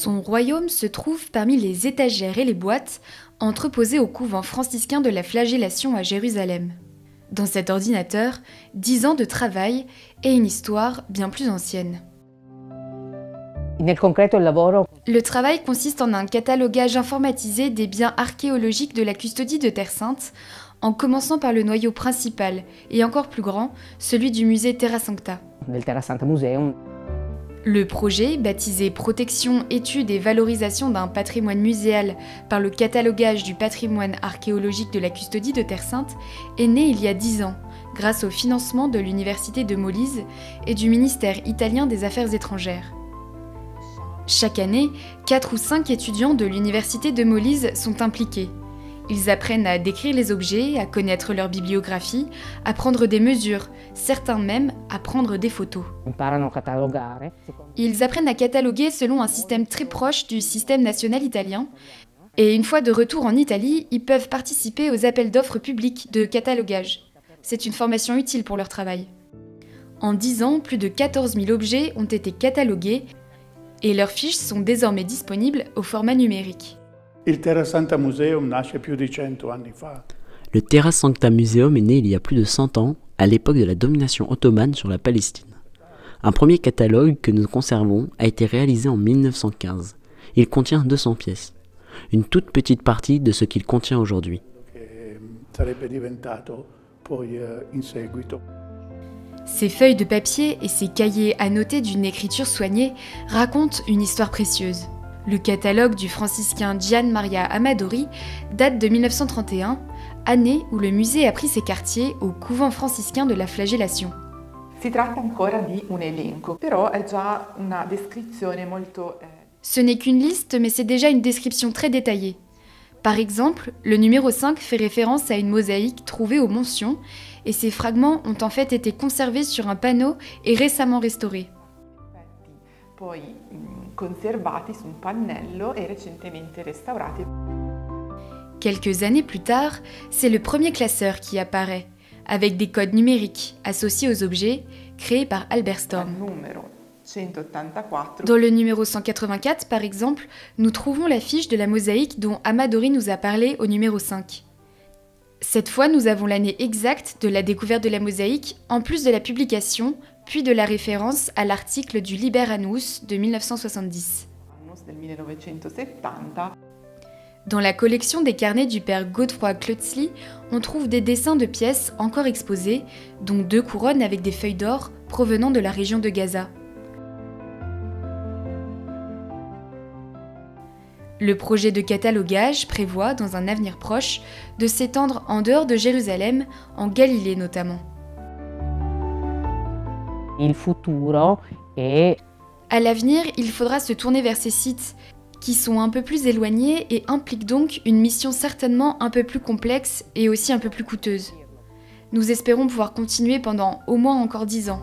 Son royaume se trouve parmi les étagères et les boîtes entreposées au couvent franciscain de la Flagellation à Jérusalem. Dans cet ordinateur, 10 ans de travail et une histoire bien plus ancienne. Le travail consiste en un catalogage informatisé des biens archéologiques de la custodie de Terre Sainte, en commençant par le noyau principal et encore plus grand, celui du musée Terra Sancta. Le projet, baptisé Protection, étude et valorisation d'un patrimoine muséal par le catalogage du patrimoine archéologique de la custodie de Terre Sainte, est né il y a 10 ans, grâce au financement de l'Université de Molise et du ministère italien des Affaires étrangères. Chaque année, 4 ou 5 étudiants de l'Université de Molise sont impliqués. Ils apprennent à décrire les objets, à connaître leur bibliographie, à prendre des mesures, certains même à prendre des photos. Ils apprennent à cataloguer selon un système très proche du système national italien. Et une fois de retour en Italie, ils peuvent participer aux appels d'offres publics de catalogage. C'est une formation utile pour leur travail. En 10 ans, plus de 14 000 objets ont été catalogués et leurs fiches sont désormais disponibles au format numérique. Le Terra Sancta Museum nasce più di 100 anni fa. Le Terra Sancta Museum est né il y a plus de 100 ans, à l'époque de la domination ottomane sur la Palestine. Un premier catalogue que nous conservons a été réalisé en 1915. Il contient 200 pièces. Une toute petite partie de ce qu'il contient aujourd'hui. Ces feuilles de papier et ces cahiers annotés d'une écriture soignée racontent une histoire précieuse. Le catalogue du franciscain Gian Maria Amadori date de 1931, année où le musée a pris ses quartiers au couvent franciscain de la Flagellation. Ce n'est qu'une liste, mais c'est déjà une description très détaillée. Par exemple, le numéro 5 fait référence à une mosaïque trouvée au Mont Sion, et ces fragments ont en fait été conservés sur un panneau et récemment restaurés. Quelques années plus tard, c'est le premier classeur qui apparaît, avec des codes numériques associés aux objets, créés par Albert Storm. Dans le numéro 184, par exemple, nous trouvons la fiche de la mosaïque dont Amadori nous a parlé au numéro 5. Cette fois, nous avons l'année exacte de la découverte de la mosaïque, en plus de la publication, puis de la référence à l'article du Liber Annus de 1970. Dans la collection des carnets du père Godefroy Klötzli, on trouve des dessins de pièces encore exposés, dont 2 couronnes avec des feuilles d'or provenant de la région de Gaza. Le projet de catalogage prévoit, dans un avenir proche, de s'étendre en dehors de Jérusalem, en Galilée notamment. À l'avenir, il faudra se tourner vers ces sites, qui sont un peu plus éloignés et impliquent donc une mission certainement un peu plus complexe et aussi un peu plus coûteuse. Nous espérons pouvoir continuer pendant au moins encore 10 ans.